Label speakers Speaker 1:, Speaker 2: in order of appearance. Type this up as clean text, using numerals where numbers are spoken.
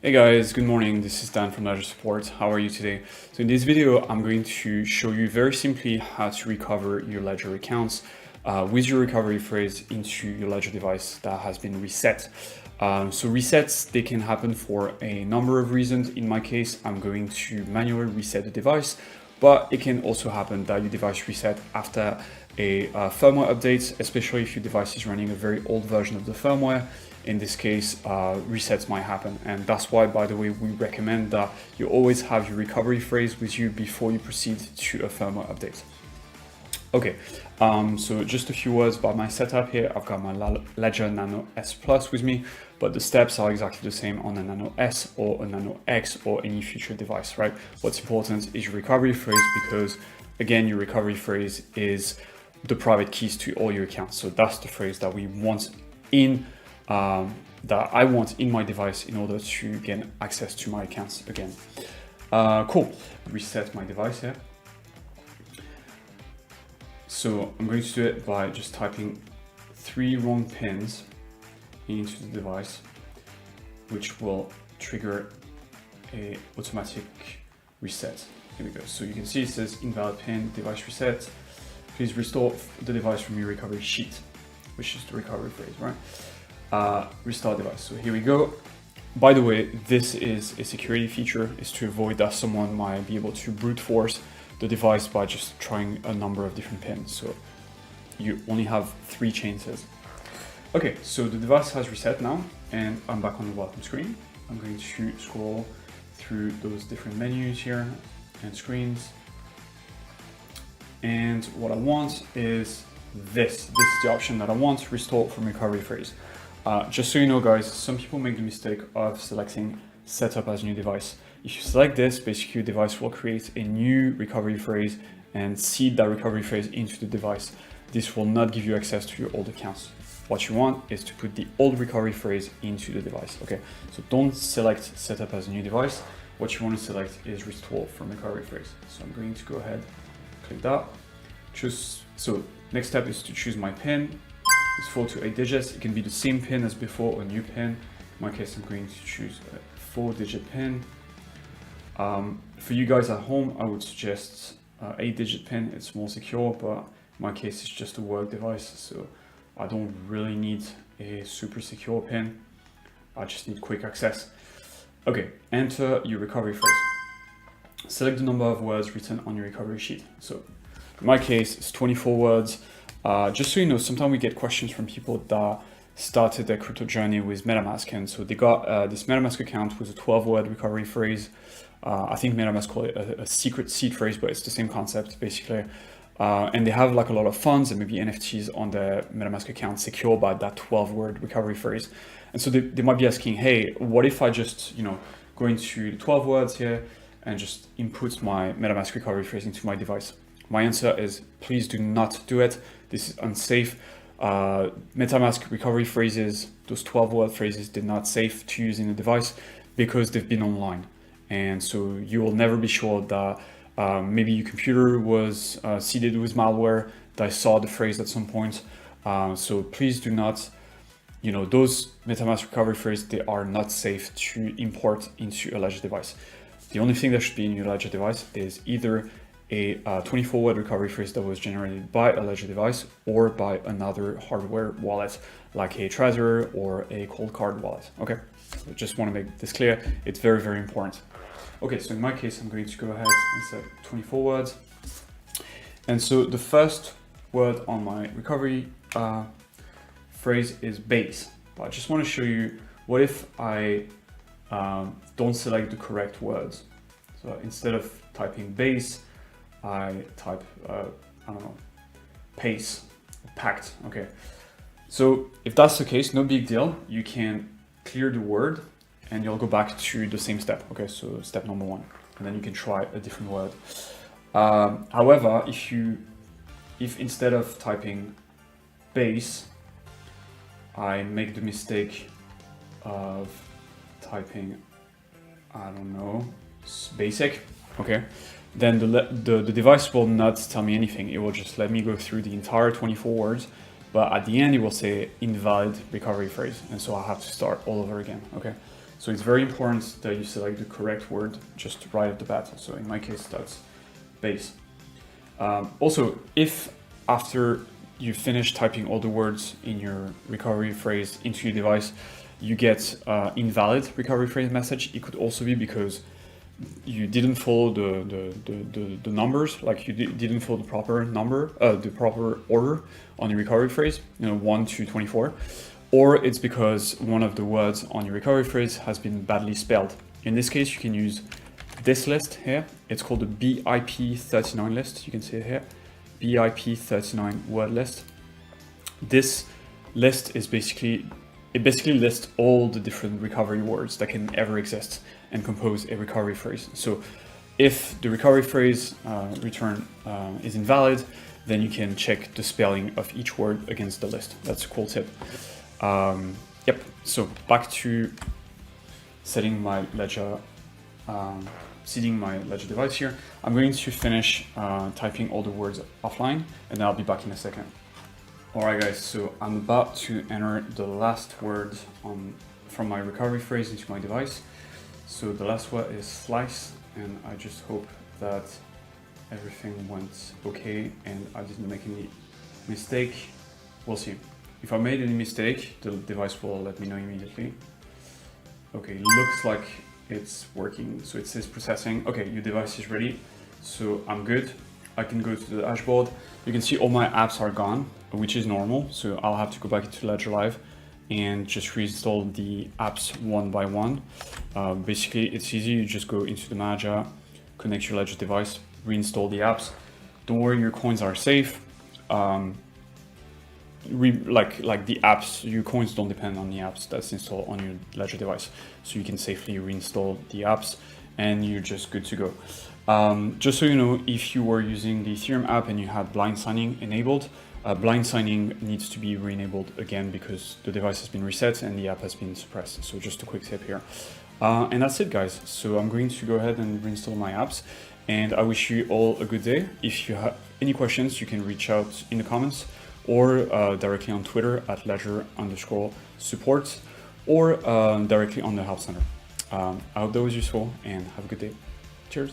Speaker 1: Hey guys, good morning. This is Dan from Ledger Support. How are you today? So in this video, I'm going to show you very simply how to recover your Ledger accounts with your recovery phrase into your Ledger device that has been reset. So resets, they can happen for a number of reasons. In my case, I'm going to manually reset the device, but it can also happen that your device reset after a firmware update, especially if your device is running a very old version of the firmware. In this case, resets might happen. And that's why, by the way, we recommend that you always have your recovery phrase with you before you proceed to a firmware update. Okay, so just a few words about my setup here. I've got my Ledger Nano S Plus with me, but the steps are exactly the same on a Nano S or a Nano X or any future device, right? What's important is your recovery phrase because, again, your recovery phrase is the private keys to all your accounts. So that's the phrase that we want in that I want in my device in order to gain access to my accounts again. Cool. Reset my device here. So I'm going to do it by just typing 3 wrong pins into the device, which will trigger a automatic reset. Here we go. So you can see it says invalid pin, device reset. Please restore the device from your recovery sheet, which is the recovery phrase, right? Restart device. So here we go. By the way, this is a security feature, is to avoid that someone might be able to brute force the device by just trying a number of different pins. So you only have 3 chances. Okay, so the device has reset now, and I'm back on the welcome screen. I'm going to scroll through those different menus here and screens. And what I want is this. This is the option that I want, restore from recovery phrase. Just so you know, guys, some people make the mistake of selecting setup as new device. If you select this, basically your device will create a new recovery phrase and seed that recovery phrase into the device. This will not give you access to your old accounts. What you want is to put the old recovery phrase into the device. Okay, so don't select setup as a new device. What you want to select is restore from recovery phrase. So I'm going to go ahead, click that. So next step is to choose my pin. It's 4 to 8 digits. It can be the same pin as before or a new pin. In my case, I'm going to choose a 4-digit pin. For you guys at home, I would suggest 8-digit pin. It's more secure, but in my case, it's just a work device, so I don't really need a super secure pin. I just need quick access. Okay, enter your recovery phrase. Select the number of words written on your recovery sheet. So in my case, it's 24 words. Just so you know, sometimes we get questions from people that started their crypto journey with MetaMask, and so they got this MetaMask account with a 12-word recovery phrase. I think MetaMask call it a secret seed phrase, but it's the same concept basically. And they have like a lot of funds and maybe NFTs on their MetaMask account secured by that 12-word recovery phrase. And so they might be asking, hey, what if I just, go into the 12 words here and just input my MetaMask recovery phrase into my device? My answer is please do not do it. This is unsafe. MetaMask recovery phrases, those 12-word phrases, they're not safe to use in the device because they've been online. And so you will never be sure that maybe your computer was seeded with malware that saw the phrase at some point. So please do not, those MetaMask recovery phrases, they are not safe to import into a Ledger device. The only thing that should be in your Ledger device is either a 24-word recovery phrase that was generated by a Ledger device or by another hardware wallet like a Trezor or a cold card wallet. Okay, so just want to make this clear. It's very, very important. Okay, so in my case, I'm going to go ahead and set 24 words. And so the first word on my recovery phrase is base. But I just want to show you what if I don't select the correct words. So instead of typing base, I type, pace, packed, okay. So if that's the case, no big deal. You can clear the word and you'll go back to the same step. Okay, so step number 1, and then you can try a different word. However, if instead of typing base, I make the mistake of typing, basic, okay, then the device will not tell me anything. It will just let me go through the entire 24 words, but at the end it will say invalid recovery phrase, and so I have to start all over again, okay? So it's very important that you select the correct word just right at the bat. So in my case, that's base. Also, if after you finish typing all the words in your recovery phrase into your device, you get invalid recovery phrase message, it could also be because you didn't follow the numbers, like you didn't follow the proper number, the proper order on your recovery phrase, 1 to 24, or it's because one of the words on your recovery phrase has been badly spelled. In this case, you can use this list here. It's called the BIP39 list. You can see it here, BIP39 word list. This list is basically lists all the different recovery words that can ever exist and compose a recovery phrase. So if the recovery phrase return is invalid, then you can check the spelling of each word against the list. That's a cool tip. Yep, so back to setting my Ledger, seeding my Ledger device here. I'm going to finish typing all the words offline, and I'll be back in a second. Alright guys, so I'm about to enter the last word from my recovery phrase into my device. So the last word is slice, and I just hope that everything went okay and I didn't make any mistake. We'll see. If I made any mistake, the device will let me know immediately. Okay, looks like it's working. So it says processing. Okay, your device is ready. So I'm good. I can go to the dashboard. You can see all my apps are gone, which is normal. So I'll have to go back into Ledger Live and just reinstall the apps one by one. Basically, it's easy. You just go into the manager, connect your Ledger device, reinstall the apps. Don't worry, your coins are safe. Like the apps, your coins don't depend on the apps that's installed on your Ledger device. So you can safely reinstall the apps and you're just good to go. Just so you know, if you were using the Ethereum app and you had blind signing enabled, blind signing needs to be re-enabled again because the device has been reset and the app has been suppressed. So just a quick tip here. And that's it, guys. So I'm going to go ahead and reinstall my apps, and I wish you all a good day. If you have any questions, you can reach out in the comments or directly on Twitter at ledger_support or directly on the help center. I hope that was useful and have a good day. Cheers.